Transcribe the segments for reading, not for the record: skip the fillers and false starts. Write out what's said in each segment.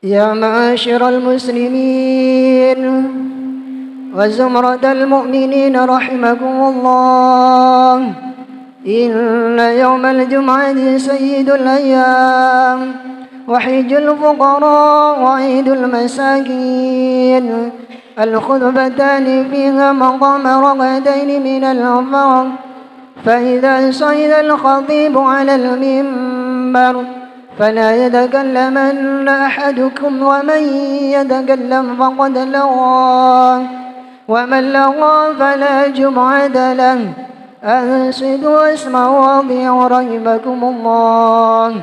يا معاشر المسلمين وزمرة المؤمنين رحمكم الله، إن يوم الجمعة سيد الأيام وحج الفقراء وعيد المساكين. الخطبتان فيها مقام ركعتين من الفرض، فإذا صعد الخطيب على المنبر فلا يتكلمن أحدكم، ومن يتكلم فقد لغى، ومن لغى فلا جمعة له. أنصتوا واسمعوا وأطيعوا رحمكم الله.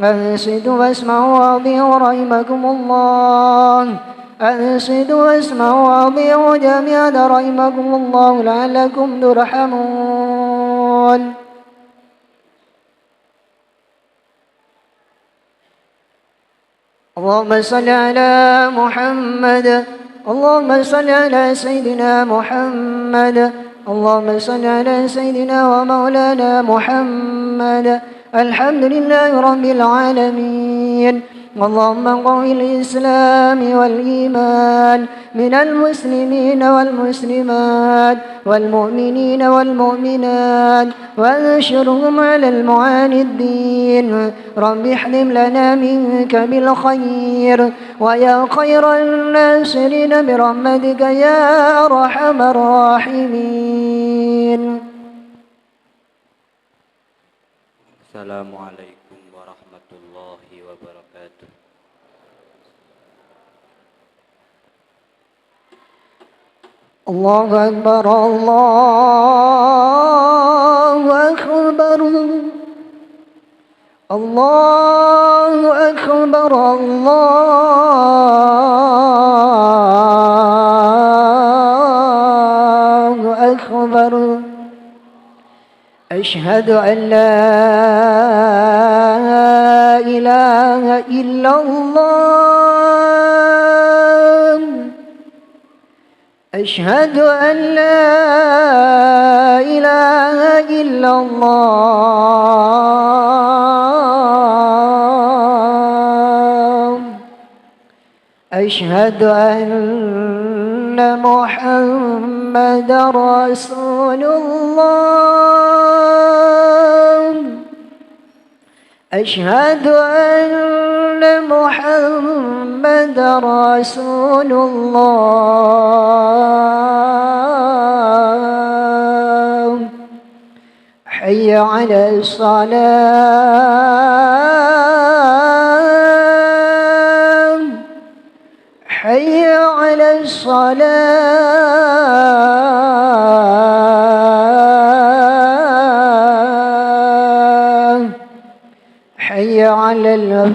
أنصتوا واسمعوا وأطيعوا رحمكم الله. أنصتوا واسمعوا وأطيعوا جميعا رحمكم الله لعلكم ترحمون. اللهم صل على محمد. اللهم صل على سيدنا محمد. اللهم صل على سيدنا ومولانا محمد. الحمد لله رب العالمين. اللهم قو الإسلام والإيمان من المسلمين والمسلمات والمؤمنين والمؤمنات، وانشرهم على المعاندين. رب احلم لنا منك بالخير، ويا خير الناصرين برحمتك يا أرحم الراحمين. السلام عليكم ورحمة الله وبركاته. الله أكبر الله أكبر الله أكبر الله أكبر. أشهد أن لا إله إلا الله. أشهد أن لا إله إلا الله. أشهد أن محمد رسول الله. أشهد أن محمد رسول الله. حي على الصلاة. حي على الصلاة. حي على الفلاح.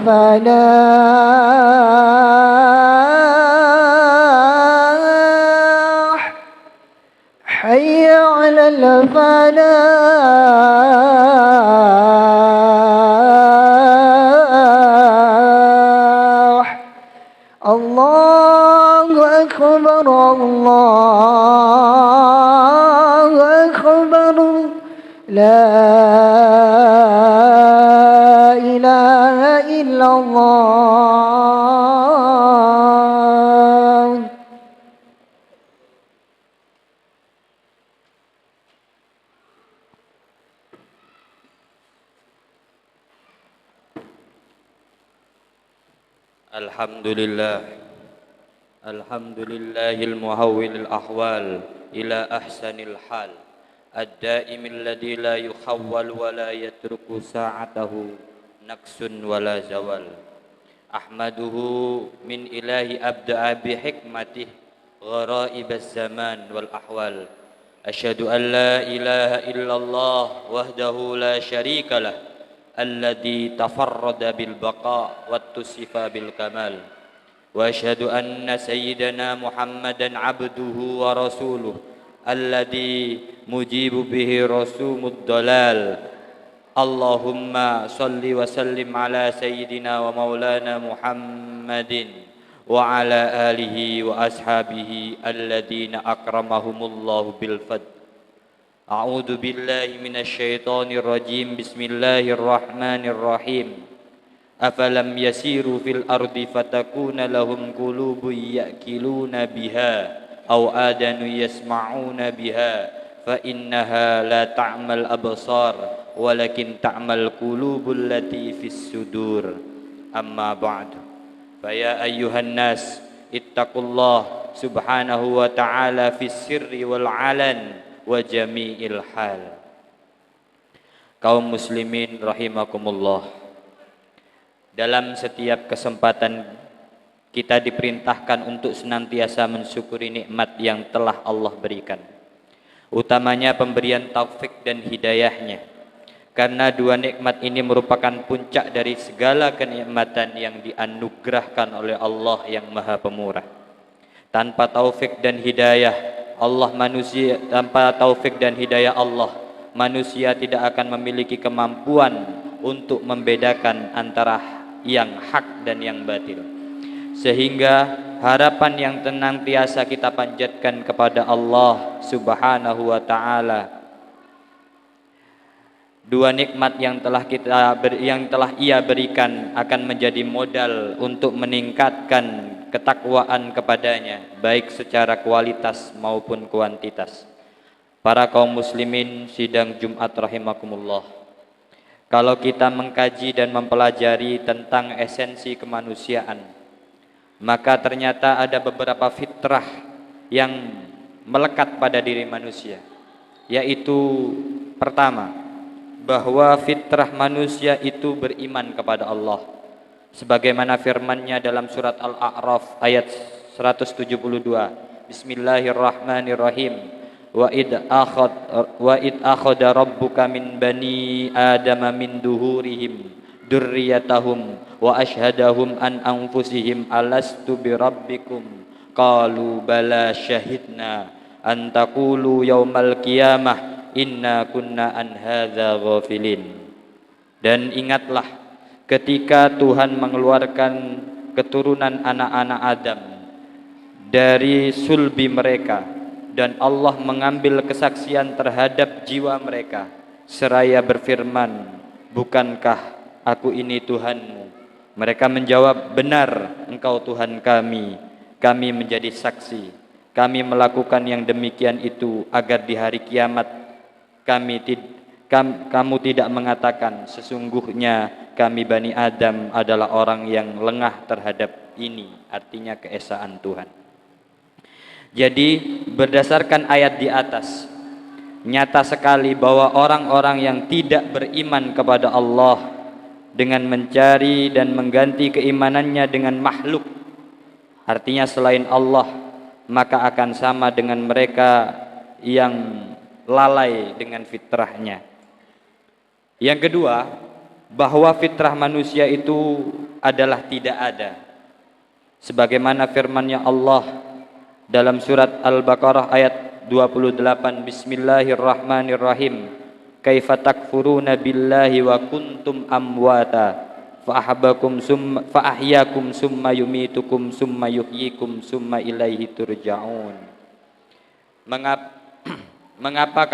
حي على الفلاح. الله أكبر الله أكبر. لا إله إلا الله. الحمد لله المهول الأحوال إلى أحسن الحال، الدائم الذي لا يخول ولا يترك ساعته نقص ولا زوال. أحمده من إله أبدأ بحكمته غرائب الزمان والأحوال. أشهد أن لا إله إلا الله وحده لا شريك له، الذي تفرد بالبقاء واتصف بالكمال. وأشهد أن سيدنا محمدا عبده ورسوله، الذي مجيب به رسوم الضلال. اللهم صل وسلم على سيدنا ومولانا محمد وعلى آله وأصحابه الذين أكرمهم الله بالفضل. أعوذ بالله من الشيطان الرجيم. بسم الله الرحمن الرحيم. afalam yasiru fil ardi fatakuna lahum qulubun ya'qiluna biha aw adanu yasma'una biha fa innaha la ta'mal absar walakin ta'mal qulubul lati fis sudur amma ba'du fa ya ayyuhan nas ittaqullah subhanahu wa ta'ala fis sirri wal alan wa jami'il hal. Kaum muslimin rahimakumullah, dalam setiap kesempatan kita diperintahkan untuk senantiasa mensyukuri nikmat yang telah Allah berikan, utamanya pemberian taufik dan hidayahnya, karena dua nikmat ini merupakan puncak dari segala kenikmatan yang dianugerahkan oleh Allah yang Maha Pemurah. Tanpa taufik dan hidayah Allah, manusia tidak akan memiliki kemampuan untuk membedakan antara yang hak dan yang batil. Sehingga harapan yang senantiasa kita panjatkan kepada Allah Subhanahu wa taala, dua nikmat yang telah Ia berikan akan menjadi modal untuk meningkatkan ketakwaan kepadanya, baik secara kualitas maupun kuantitas. Para kaum muslimin sidang Jumat rahimakumullah, kalau kita mengkaji dan mempelajari tentang esensi kemanusiaan, maka ternyata ada beberapa fitrah yang melekat pada diri manusia, yaitu pertama, bahwa fitrah manusia itu beriman kepada Allah, sebagaimana firman-Nya dalam surat Al-A'raf ayat 172, Bismillahirrahmanirrahim, wa id akhadha rabbuka min bani adama min duhurihim dzurriyyatahum wa ashhadahum an anfusihim alastu birabbikum qalu bala syahidna an taqulu yaumal qiyamah inna kunna an hadza ghafilin. Dan ingatlah ketika Tuhan mengeluarkan keturunan anak-anak Adam dari sulbi mereka, dan Allah mengambil kesaksian terhadap jiwa mereka seraya berfirman, bukankah aku ini Tuhanmu? Mereka menjawab, benar, engkau Tuhan kami. Kami menjadi saksi. Kami melakukan yang demikian itu agar di hari kiamat kamu tidak mengatakan sesungguhnya kami Bani Adam adalah orang yang lengah terhadap ini, artinya keesaan Tuhan. Jadi berdasarkan ayat di atas, nyata sekali bahwa orang-orang yang tidak beriman kepada Allah dengan mencari dan mengganti keimanannya dengan makhluk, artinya selain Allah, maka akan sama dengan mereka yang lalai dengan fitrahnya. Yang kedua, bahwa fitrah manusia itu adalah tidak ada, sebagaimana firman-Nya Allah dalam surat Al-Baqarah ayat 28, Bismillahirrahmanirrahim, kaifa takfuruna billahi wa kuntum amwata fa ahyakum summa yumitukum summa yuhyikum summa ilaihi turja'un. Mengapa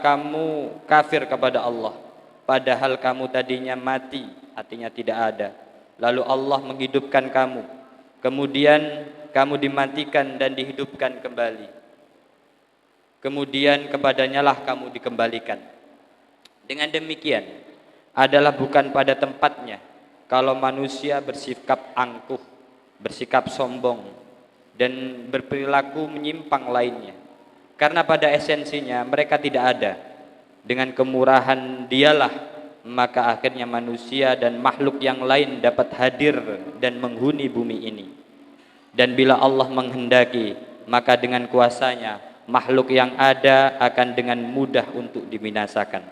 kamu kafir kepada Allah padahal kamu tadinya mati, artinya tidak ada, lalu Allah menghidupkan kamu, kemudian kamu dimatikan dan dihidupkan kembali, kemudian kepadanya lah kamu dikembalikan. Dengan demikian adalah bukan pada tempatnya kalau manusia bersikap angkuh, bersikap sombong, dan berperilaku menyimpang lainnya, karena pada esensinya mereka tidak ada. Dengan kemurahan dialah maka akhirnya manusia dan makhluk yang lain dapat hadir dan menghuni bumi ini. Dan bila Allah menghendaki, maka dengan kuasanya makhluk yang ada akan dengan mudah untuk dibinasakan.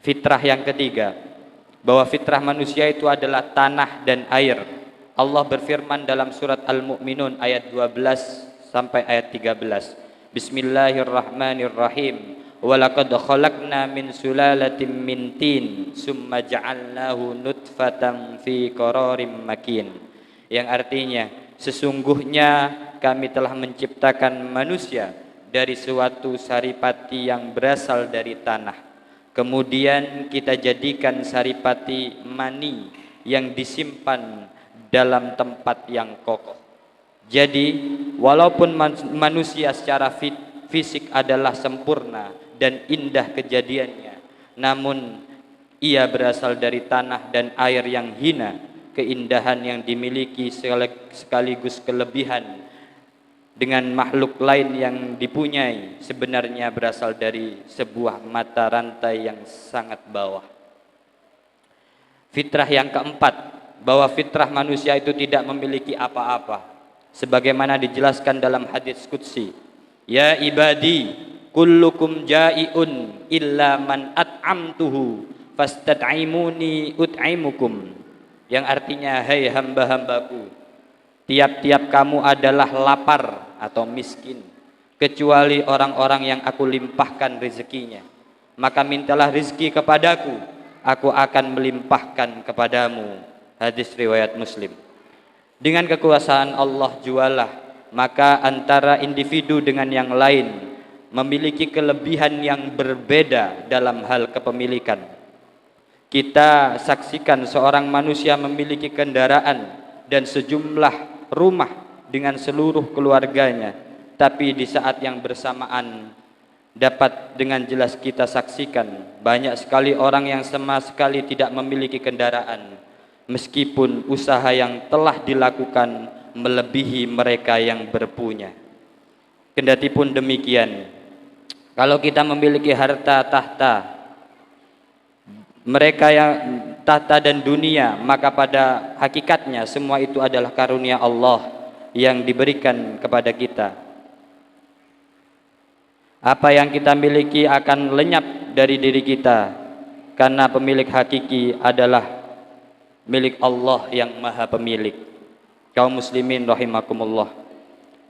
Fitrah yang ketiga, bahwa fitrah manusia itu adalah tanah dan air. Allah berfirman dalam surat Al-Mu'minun ayat 12 sampai ayat 13. Bismillahirrahmanirrahim. Walaqad khalaqna min sulalatin min tin summa ja'alnahu nutfatan fi qararim makin. Yang artinya, sesungguhnya kami telah menciptakan manusia dari suatu saripati yang berasal dari tanah. Kemudian kita jadikan saripati mani yang disimpan dalam tempat yang kokoh. Jadi walaupun manusia secara fisik adalah sempurna dan indah kejadiannya, namun ia berasal dari tanah dan air yang hina. Keindahan yang dimiliki sekaligus kelebihan dengan makhluk lain yang dipunyai sebenarnya berasal dari sebuah mata rantai yang sangat bawah. Fitrah yang keempat, bahwa fitrah manusia itu tidak memiliki apa-apa, sebagaimana dijelaskan dalam hadits qudsi, ya ibadi kullukum ja'iun illa man at'amtuhu fastad'imuni ut'imukum, yang artinya, hai hamba-hambaku, tiap-tiap kamu adalah lapar atau miskin, kecuali orang-orang yang aku limpahkan rezekinya, maka mintalah rezeki kepadaku, aku akan melimpahkan kepadamu. Hadis riwayat Muslim. Dengan kekuasaan Allah jualah, maka antara individu dengan yang lain memiliki kelebihan yang berbeda dalam hal kepemilikan. Kita saksikan seorang manusia memiliki kendaraan dan sejumlah rumah dengan seluruh keluarganya, tapi di saat yang bersamaan dapat dengan jelas kita saksikan banyak sekali orang yang sama sekali tidak memiliki kendaraan, meskipun usaha yang telah dilakukan melebihi mereka yang berpunya. Kendatipun demikian, kalau kita memiliki harta tahta, mereka yang tahta dan dunia, maka pada hakikatnya semua itu adalah karunia Allah yang diberikan kepada kita. Apa yang kita miliki akan lenyap dari diri kita, karena pemilik hakiki adalah milik Allah yang maha pemilik. Kaum muslimin rahimakumullah,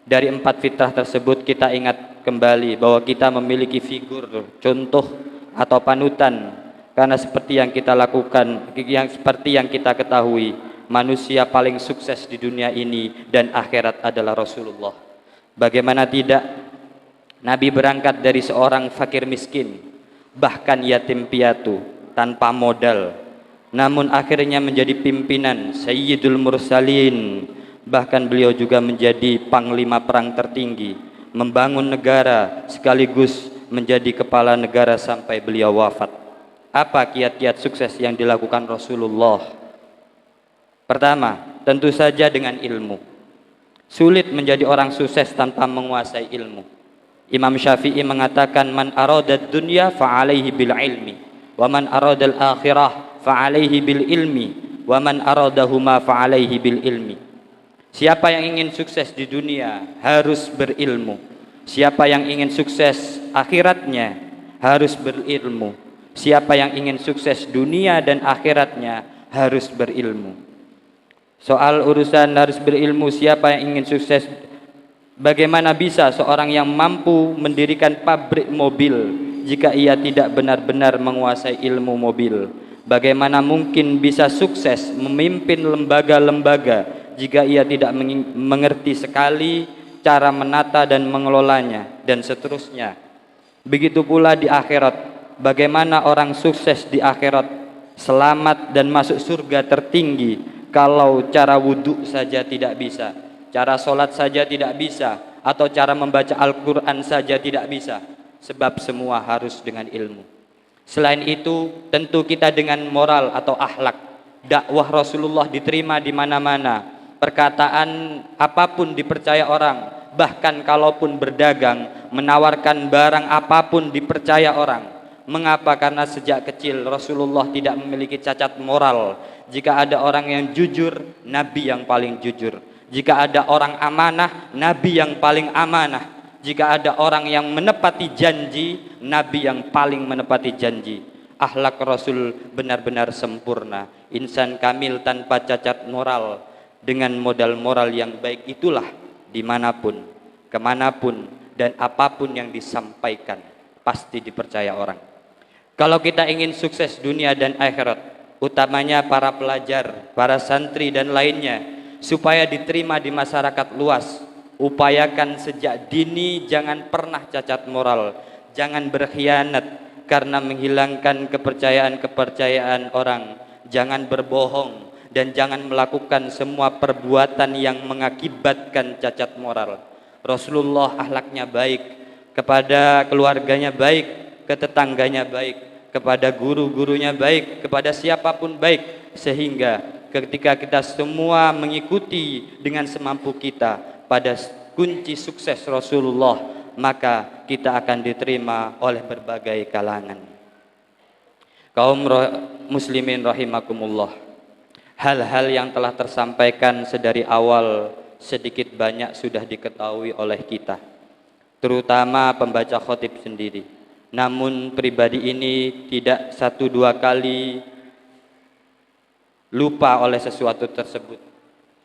dari 4 fitrah tersebut kita ingat kembali bahwa kita memiliki figur, contoh atau panutan. Karena seperti yang kita lakukan, seperti yang kita ketahui, manusia paling sukses di dunia ini dan akhirat adalah Rasulullah. Bagaimana tidak, Nabi berangkat dari seorang fakir miskin, bahkan yatim piatu, tanpa modal, namun akhirnya menjadi pimpinan Sayyidul Mursalin. Bahkan beliau juga menjadi panglima perang tertinggi, membangun negara sekaligus menjadi kepala negara sampai beliau wafat. Apa kiat-kiat sukses yang dilakukan Rasulullah? Pertama, tentu saja dengan ilmu. Sulit menjadi orang sukses tanpa menguasai ilmu. Imam Syafi'i mengatakan, man aradad dunya fa'alaihi bil ilmi, wa man aradal akhirah fa'alaihi bil ilmi, wa man aradahuma fa'alaihi bil ilmi. Siapa yang ingin sukses di dunia harus berilmu. Siapa yang ingin sukses akhiratnya harus berilmu. Siapa yang ingin sukses dunia dan akhiratnya harus berilmu. Soal urusan harus berilmu, siapa yang ingin sukses, bagaimana bisa seorang yang mampu mendirikan pabrik mobil jika ia tidak benar-benar menguasai ilmu mobil? Bagaimana mungkin bisa sukses memimpin lembaga-lembaga jika ia tidak mengerti sekali cara menata dan mengelolanya, dan seterusnya. Begitu pula di akhirat. Bagaimana orang sukses di akhirat, selamat dan masuk surga tertinggi, kalau cara wudhu saja tidak bisa, cara sholat saja tidak bisa, atau cara membaca Al-Quran saja tidak bisa, sebab semua harus dengan ilmu. Selain itu, tentu kita dengan moral atau akhlak. Dakwah Rasulullah diterima di mana-mana, perkataan apapun dipercaya orang, bahkan kalaupun berdagang, menawarkan barang apapun dipercaya orang. Mengapa? Karena sejak kecil Rasulullah tidak memiliki cacat moral. Jika ada orang yang jujur, Nabi yang paling jujur. Jika ada orang amanah, Nabi yang paling amanah. Jika ada orang yang menepati janji, Nabi yang paling menepati janji. Akhlak Rasul benar-benar sempurna. Insan kamil tanpa cacat moral, dengan modal moral yang baik itulah dimanapun, kemanapun, dan apapun yang disampaikan pasti dipercaya orang. Kalau kita ingin sukses dunia dan akhirat, utamanya para pelajar, para santri dan lainnya, supaya diterima di masyarakat luas, upayakan sejak dini jangan pernah cacat moral, jangan berkhianat karena menghilangkan kepercayaan-kepercayaan orang, jangan berbohong, dan jangan melakukan semua perbuatan yang mengakibatkan cacat moral. Rasulullah akhlaknya baik, kepada keluarganya baik, ke tetangganya baik, kepada guru-gurunya baik, kepada siapapun baik, sehingga ketika kita semua mengikuti dengan semampu kita pada kunci sukses Rasulullah, maka kita akan diterima oleh berbagai kalangan. Kaum muslimin rahimakumullah, hal-hal yang telah tersampaikan sedari awal sedikit banyak sudah diketahui oleh kita, terutama pembaca khotib sendiri. Namun pribadi ini tidak satu dua kali lupa oleh sesuatu tersebut,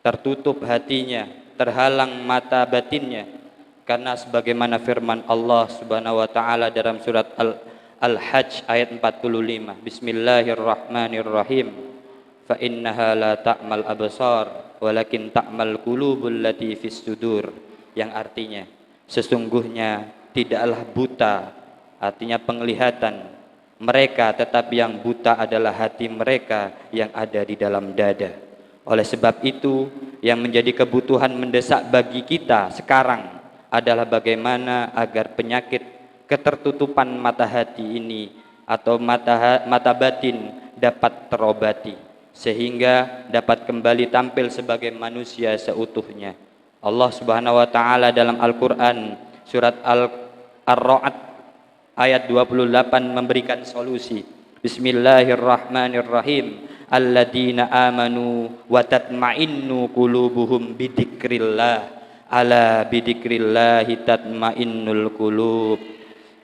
tertutup hatinya, terhalang mata batinnya, karena sebagaimana firman Allah Subhanahu wa taala dalam surat Al-Hajj ayat 45, Bismillahirrahmanirrahim, fa innaha la ta'mal absar walakin ta'mal qulubul lati fis sudur, yang artinya sesungguhnya tidaklah buta, artinya penglihatan mereka, tetapi yang buta adalah hati mereka yang ada di dalam dada. Oleh sebab itu, yang menjadi kebutuhan mendesak bagi kita sekarang adalah bagaimana agar penyakit ketertutupan mata hati ini atau mata batin dapat terobati, sehingga dapat kembali tampil sebagai manusia seutuhnya. Allah Subhanahu wa taala dalam Al-Qur'an surat Ar-Ra'd ayat 28 memberikan solusi. Bismillahirrahmanirrahim. Alladzina amanu wa tatma'innu qulubuhum bidzikrillah. Ala bidzikrillahi tatma'innul qulub.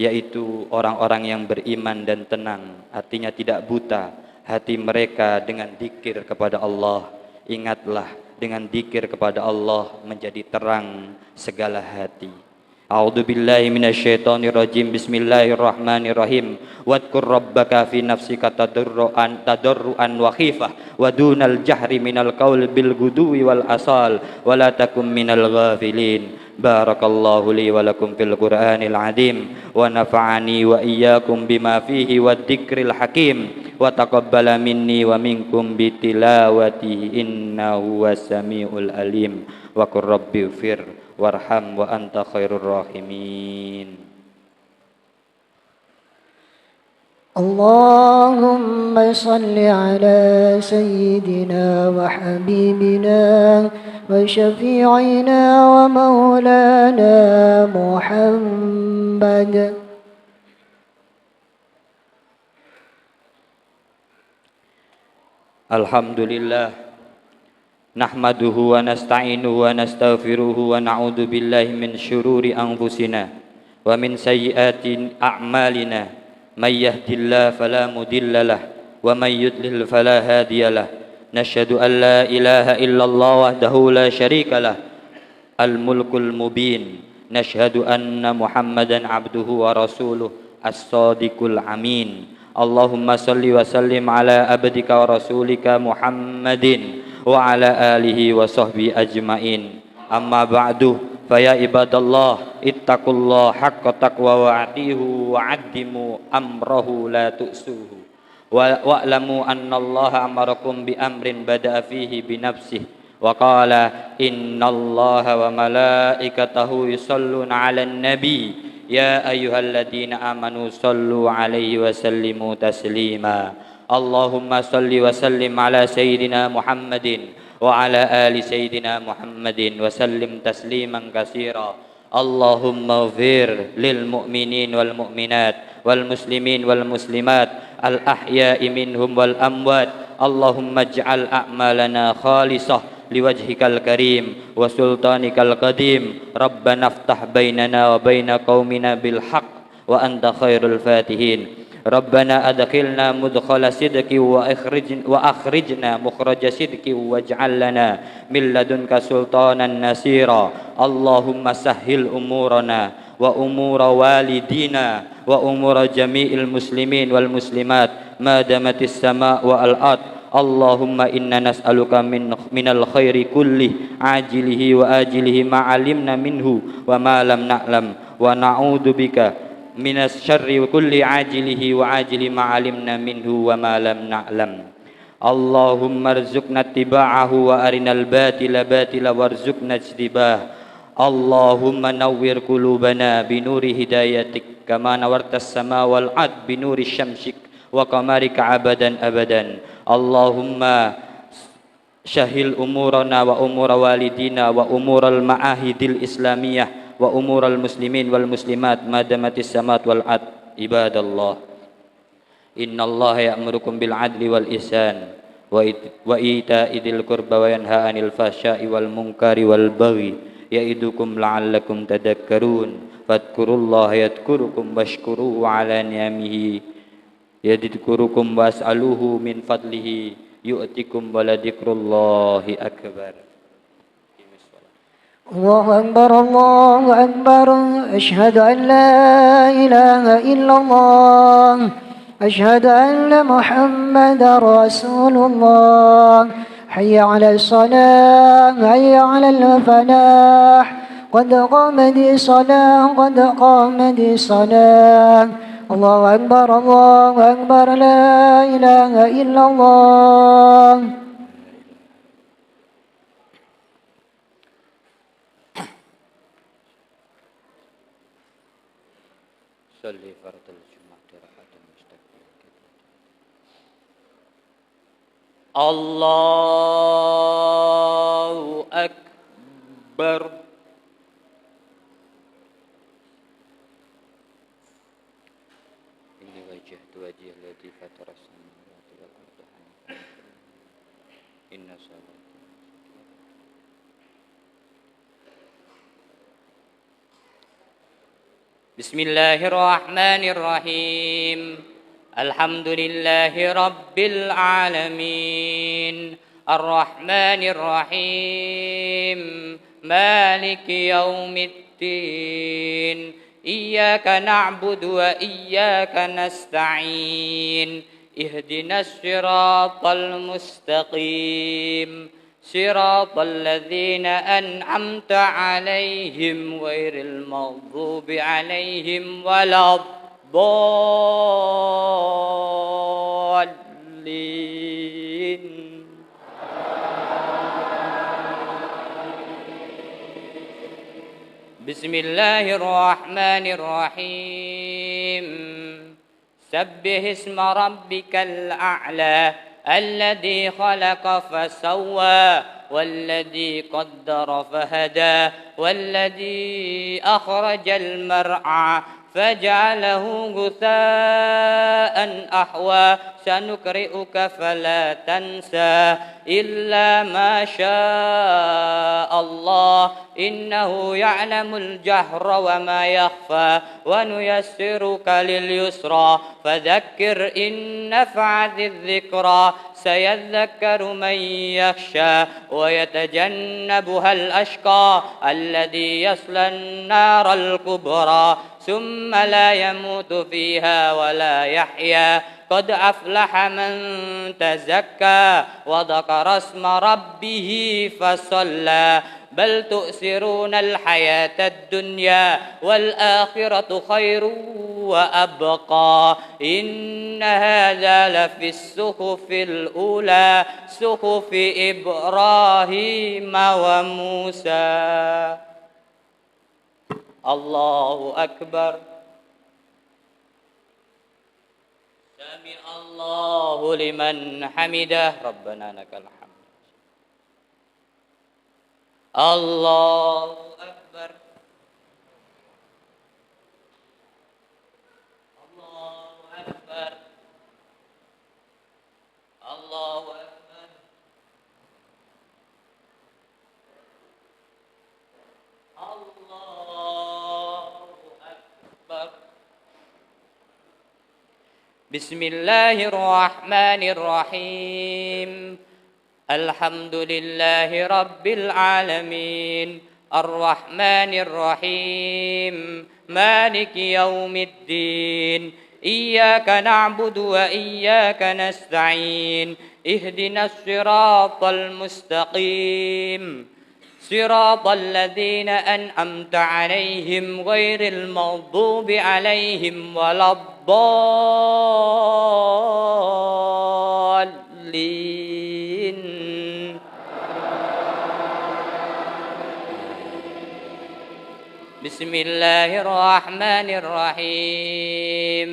Yaitu orang-orang yang beriman dan tenang, artinya tidak buta hati mereka dengan dzikir kepada Allah. Ingatlah, dengan dzikir kepada Allah menjadi terang segala hati. A'udzu billahi minasyaitonir rajim. Bismillahirrahmanirrahim. Wadhkur rabbaka fi nafsika tadarruan wa khifah wa dunal jahri minal qauli bil guduwi wal asal wa la takum minal ghafilin. Barakallahu li wa lakum fil Qur'anil azim wa nafa'ani wa iyyakum bima fihi wadh-dhikril hakim wa taqabbala minni wa minkum bitilawati innahu was-sami'ul alim wa qur rabbighfir warham wa anta khairur rahimin. Allahumma salli ala sayyidina wa habibina wa syafi'ina wa maulana Muhammad. Alhamdulillah, nahmaduhu wa nasta'inuhu wa nastaghfiruhu wa na'udzu billahi min syururi anfusina wa min sayyiati a'malina. May yahdihillahu fala mudhillalah wa may yudlil fala hadiyalah. Nashhadu an la ilaha illallah wahdahu la syarikalah al-mulkul mubin. Nashhadu anna Muhammadan abduhu wa rasuluh as-sadiqul amin. Allahumma salli wa sallim ala abdika wa rasulika Muhammadin wa ala alihi wa sahbihi ajmain. Amma ba'du, faya ibadallah ittaqullah haqqa taqwa wa atihu wa addimu amrahu la tu'suhu wa'lamu anna Allah amarakum bi amrin bada'a fihi bi nafsihi wa qala innallaha wa malaikatahu yusalluna 'alan nabi ya ayyuhalladzina amanu sallu 'alaihi wa sallimu taslima. Allahumma salli wa sallim ala sayyidina Muhammadin wa ala ali sayyidina Muhammadin wa sallim tasliman katsira. Allahumma ighfir lil mu'minin wal mu'minat wal muslimin wal muslimat al ahya'i minhum wal amwat. Allahumma ij'al a'malana khalisah liwajhikal karim wa sultanikal qadim. Rabbana iftah bainana wa baina qaumina bil haqq wa anta khairul fatihin. Rabbana adkhilna mudkhala sidqi wa akhrijna mukhraja sidqi waj'al lana min ladunka sultanan nasira. Allahumma sahhil umurana wa umura walidina wa umura jami'il muslimin wal muslimat ma damatis sama' wa al-ard. Allahumma inna nas'aluka minal khairi kulli ajilihi wa ajilihi ma 'alimna minhu wa ma lam na'lam wa na'udzu bika minas syarri kulli ajilihi wa ajili ma 'alimna minhu wa ma lam na'lam. Allahumma arzuqna ittiba'ahu wa arinal batila batila warzuqna ijtibah. Allahumma nawwir qulubana binuri hidayatik kama nawartas sama wal ad binuri syamsik wa qamarika abadan abadan. Allahumma syahil umurana wa umura walidina wa umural ma'ahidil islamiyah wa umural muslimin wal muslimat madamatis samat wal ad. Ibadallah, innallaha ya'murukum bil adli wal ihsan wa ita'i dzil qurba wa yanha 'anil fahsya'i wal munkari wal baghi ya'idukum la'allakum tadhakkarun. Fadhkurullaha yadhkurukum washkuruhu 'ala ni'amihi yazidkurukum was'aluhu min fadlihi yu'tikum wa ladhikrullahi akbar. Allahu Akbar, Allahu Akbar. Asyhadu an la ilaha illallah. أشهد أن محمدا رسول الله. حي على الصلاة حي على الفلاح قد قامت الصلاة قد قامت الصلاة. الله أكبر الله أكبر لا إله إلا الله. Salli fardal Jumat raka'atan mustaqbil. Allahu Akbar. Inni wajjahtu wajhiya alladzi fatara as-samawati wal arda hanifan. Inna salati Bismillahirrahmanirrahim. Alhamdulillahi rabbil alamin. Ar-Rahmanirrahim. Maliki yaumiddin. Iyyaka na'budu wa iyyaka nasta'in. Ihdinas siratal mustaqim. صراط الذين أنعمت عليهم غير المغضوب عليهم ولا الضالين. بسم الله الرحمن الرحيم. سبح اسم ربك الأعلى الذي خلق فسوى والذي قدر فهدى والذي أخرج المرعى فجعله غثاء أحوى. سنقرئك فلا تنسى إلا ما شاء الله إنه يعلم الجهر وما يخفى ونيسرك لليسرى فذكر إن نفعت الذكرى سيذكر من يخشى ويتجنبها الأشقى الذي يصلى النار الكبرى ثم لا يموت فيها ولا يحيا. قد أفلح من تزكى وذكر اسم ربه فصلى. بل تؤثرون الحياة الدنيا والآخرة خير وأبقى. إن هذا لفي الصحف الأولى صحف إبراهيم وموسى. الله أكبر. سمع الله لمن حمده. ربنا لك الحمد. الله أكبر. الله أكبر. الله أكبر. الله أكبر. بسم الله الرحمن الرحيم. الحمد لله رب العالمين. الرحمن الرحيم. مالك يوم الدين. إياك نعبد وإياك نستعين. اهدنا الصراط المستقيم صراط الذين أنعمت عليهم غير المغضوب عليهم ولا الضالين. بسم الله الرحمن الرحيم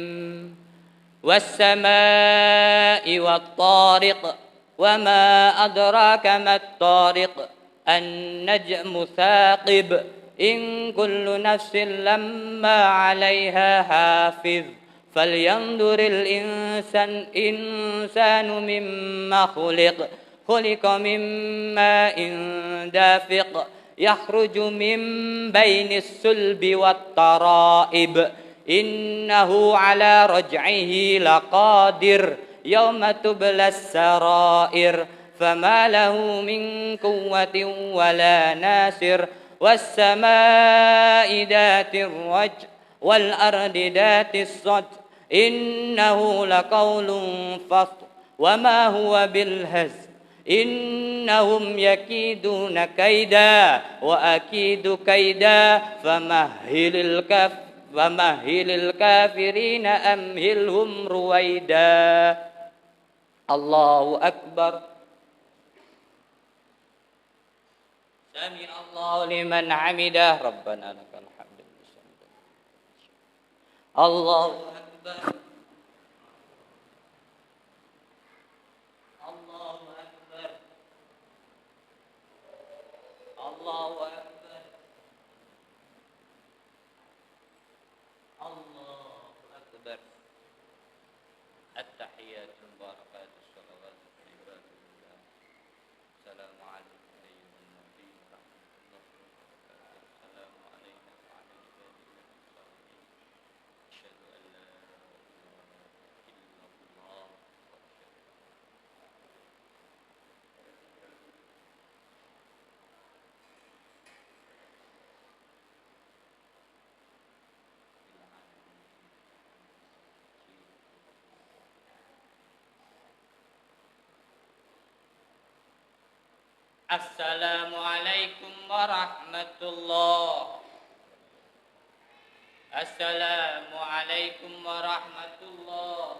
والسماء والطارق وما أدراك ما الطارق النجم ثاقب إن كل نفس لما عليها حافظ فلينظر الإنسان مما خلق من ماء دافق يخرج من بين الصلب والترائب إنه على رجعه لقادر يوم تبلى السرائر فما له من قوة ولا ناصر والسماء ذات الرجع والأرض ذات الصدع إنه لقول فصل وما هو بالهزل إنهم يكيدون كيدا وأكيد كيدا فمهل الكافرين أمهلهم رويدا الله أكبر سمع الله لمن حمده ربنا لك الحمد الله أكبر الله أكبر الله أكبر الله أكبر التحيات المباركات الصلوات الطيبات لله السلام عليكم أيها النبي ورحمة الله وبركاته السلام علينا وعلى عباد الله الصالحين أشهد أن لا إله إلا الله السلام عليكم ورحمة الله السلام عليكم ورحمة الله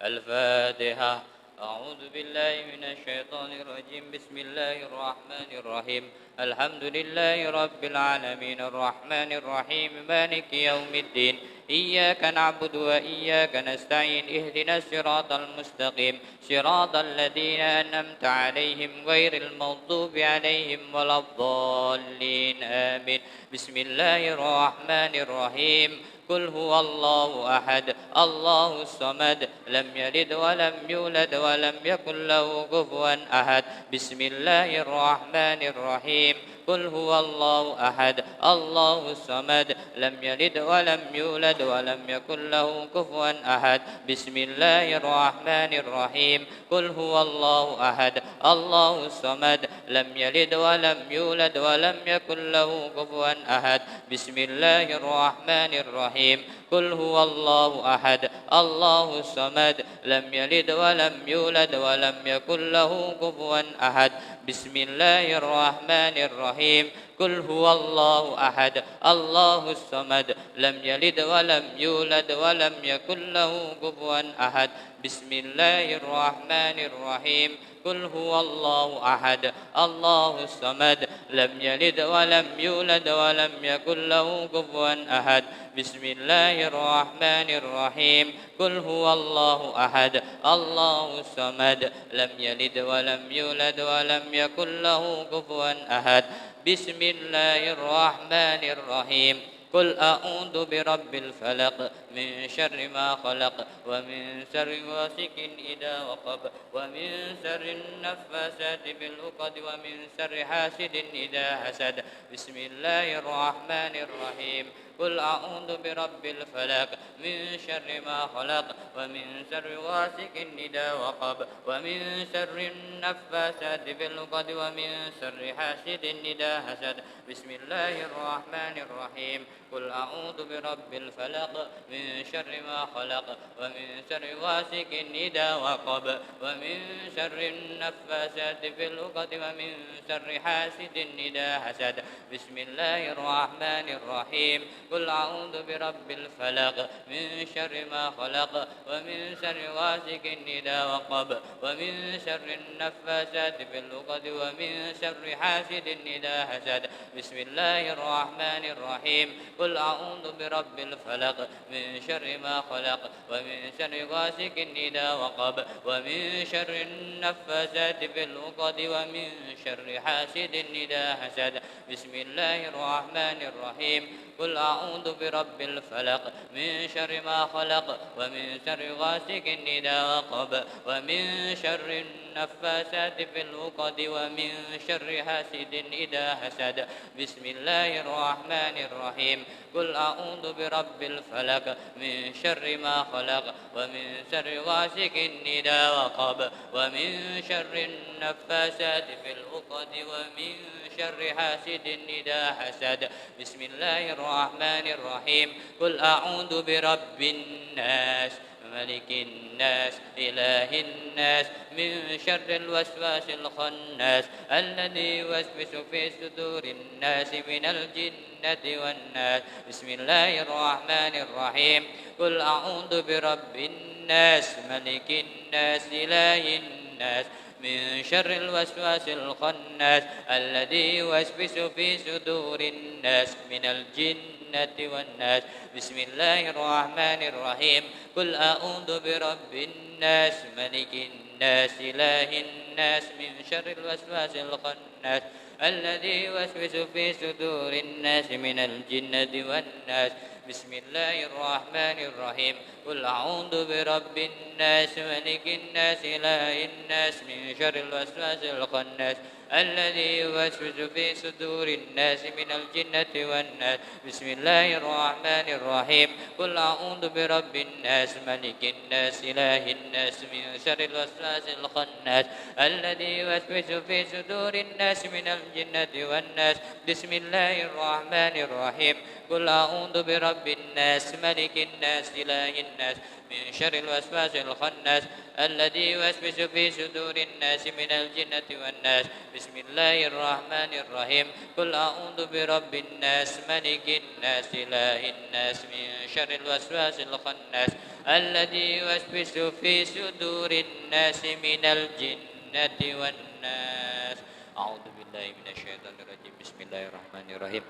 الفاتحة أعوذ بالله من الشيطان الرجيم بسم الله الرحمن الرحيم الحمد لله رب العالمين الرحمن الرحيم مالك يوم الدين إياك نعبد وإياك نستعين اهدنا الصراط المستقيم صراط الذين أنعمت عليهم غير المغضوب عليهم ولا الضالين آمين بسم الله الرحمن الرحيم قل هو الله أحد الله الصمد لم يلد ولم يولد ولم يكن له كفوا أحد بسم الله الرحمن الرحيم قل هو الله أحد الله الصمد لم يلد ولم يولد ولم يكن له كفوا أحد بسم الله الرحمن الرحيم قل هو الله أحد الله الصمد لم يلد ولم يولد ولم يكن له كفوا أحد بسم الله الرحمن الرحيم قل هو الله أحد الله الصمد لم يلد ولم يولد ولم يكن له كفوا أحد بسم الله الرحمن الرحيم قل هو الله أحد الله الصمد لم يلد ولم يولد ولم يكن له كفوا أحد بسم الله الرحمن الرحيم قل هو الله أحد الله الصمد لم يلد ولم يولد ولم يكن له كفوا أحد بسم الله الرحمن الرحيم قل هو الله أحد الله الصمد لم يلد ولم يولد ولم يكن له كفوا أحد بسم الله الرحمن الرحيم قل أعوذ برب الفلق من شر ما خلق ومن شر غاسق إذا وقب ومن شر النفاثات بالعقد ومن شر حاسد إذا حسد بسم الله الرحمن الرحيم قل أعوذ برب الفلق من شر ما خلق ومن شر غاسق إذا وقب ومن شر النفاثات بالعقد ومن شر حاسد إذا حسد بسم الله الرحمن الرحيم قل أعوذ برب الفلق من شر ما خلق ومن شر غاسق إذا وقب ومن شر النفاثات في العقد ومن شر حاسد إذا حسد بسم الله الرحمن الرحيم قل أعوذ برب الفلق من شر ما خلق ومن شر غاسق إذا وقب ومن شر النفاثات في العقد ومن شر حاسد إذا حسد بسم الله الرحمن الرحيم قل أعوذ برب الفلق من شر ما خلق ومن شر غاسق إذا وقب ومن شر النفاثات في العقد ومن شر حاسد إذا حسد بسم الله الرحمن الرحيم قل أعوذ برب الفلق من شر ما خلق ومن شر غاسق إذا وقب ومن شر النفاثات في العقد ومن شر حاسد إذا حسد بسم الله الرحمن الرحيم قل أعوذ برب الفلق من شر ما خلق ومن شر غاسق إذا وقب ومن شر النفاثات في العقد ومن شر حاسد إذا حسد بسم الله الرحمن الرحيم قل أعوذ برب الناس ملك الناس إله الناس من شر الوسواس الخناس الذي يوسوس في صدور الناس من الجنة والناس بسم الله الرحمن الرحيم قل أعوذ برب الناس ملك الناس إله الناس من شر الوسواس الخناس الذي يوسوس في صدور الناس من الجنة والناس بسم الله الرحمن الرحيم قل أعوذ برب الناس ملك الناس إله الناس من شر الوسواس الخناس الذي يوسوس في صدور الناس من الجنة والناس بسم الله الرحمن الرحيم قل أعوذ برب الناس ملك الناس إله الناس من شر الوسواس الخناس الذي يوسوس في صدور الناس من الجنة والناس بسم الله الرحمن الرحيم قل أعوذ برب الناس ملك الناس إله الناس من شر الوسواس الخناس الذي يوسوس في صدور الناس من الجنة والناس بسم الله الرحمن الرحيم قل أعوذ برب الناس ملك الناس إله الناس من شر الوسواس الخناس الذي يوسوس في صدور الناس من الجنة والناس بسم الله الرحمن الرحيم قل أعوذ برب الناس ملك الناس إله الناس من شر الوسواس الخناس الذي يوسوس في صدور الناس من الجنة والناس أعوذ بالله من الشيطان الرجيم بسم الله الرحمن الرحيم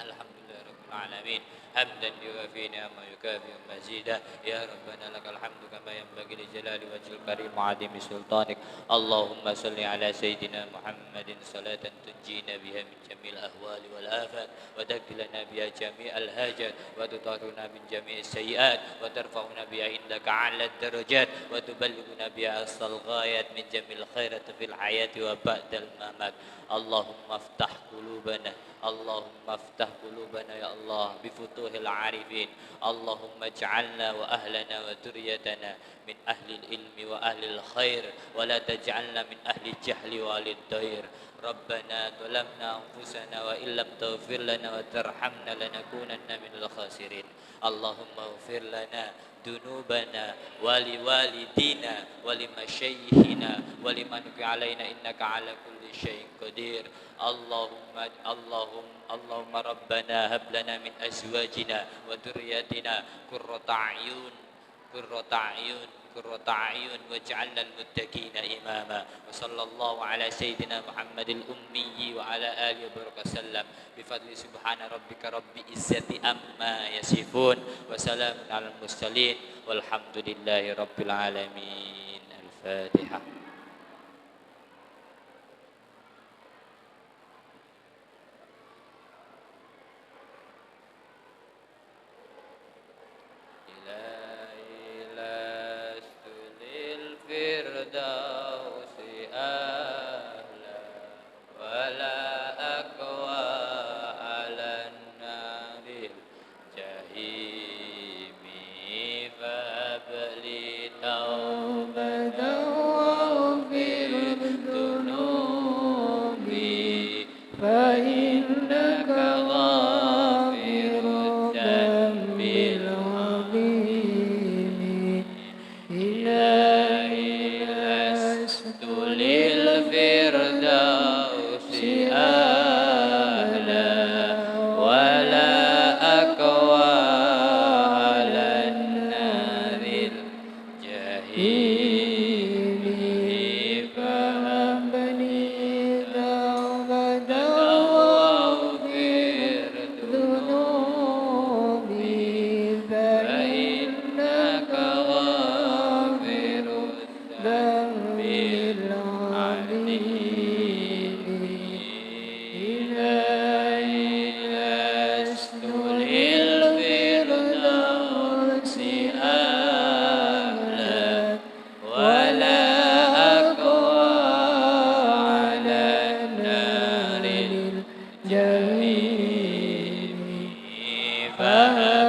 الحمد لله رب العالمين حمدا يوافي نعمه يكافئ مزيدا يا ربنا لك الحمد كما ينبغي لجلال وجه الكريم وعظيم سلطانك اللهم صل على سيدنا محمد صلاة تنجينا بها من جميع الأهوال والآفات وتقضي لنا بها جميع الهاجات وتطهرنا من جميع السيئات وترفعنا بها عندك أعلى الدرجات وتبلغنا بها أقصى الغايات من جميع الخيرات في الحياة وبعد الممات اللهم افتح قلوبنا اللهم افتح قلوبنا يا الله بفتوح العارفين اللهم اجعلنا وأهلنا وذريتنا من أهل العلم وأهل الخير ولا تجعلنا من أهل الجهل وأهل الضير ربنا ظلمنا أنفسنا وإن لم تغفر لنا وترحمنا لنكونن من الخاسرين اللهم اغفر لنا ذنوبنا ولوالدينا ولمشايخنا ولمن علينا إنك على كل شيء قدير اللهم ربنا هب لنا من أزواجنا وذرياتنا قرة أعين واجعلنا المتقين إماما وصلى الله على سيدنا محمد الأمي وعلى آله وبارك وسلم بفضل سبحان ربك رب العزة عما يصفون وسلام على المرسلين والحمد لله رب العالمين الفاتحة توبة فهب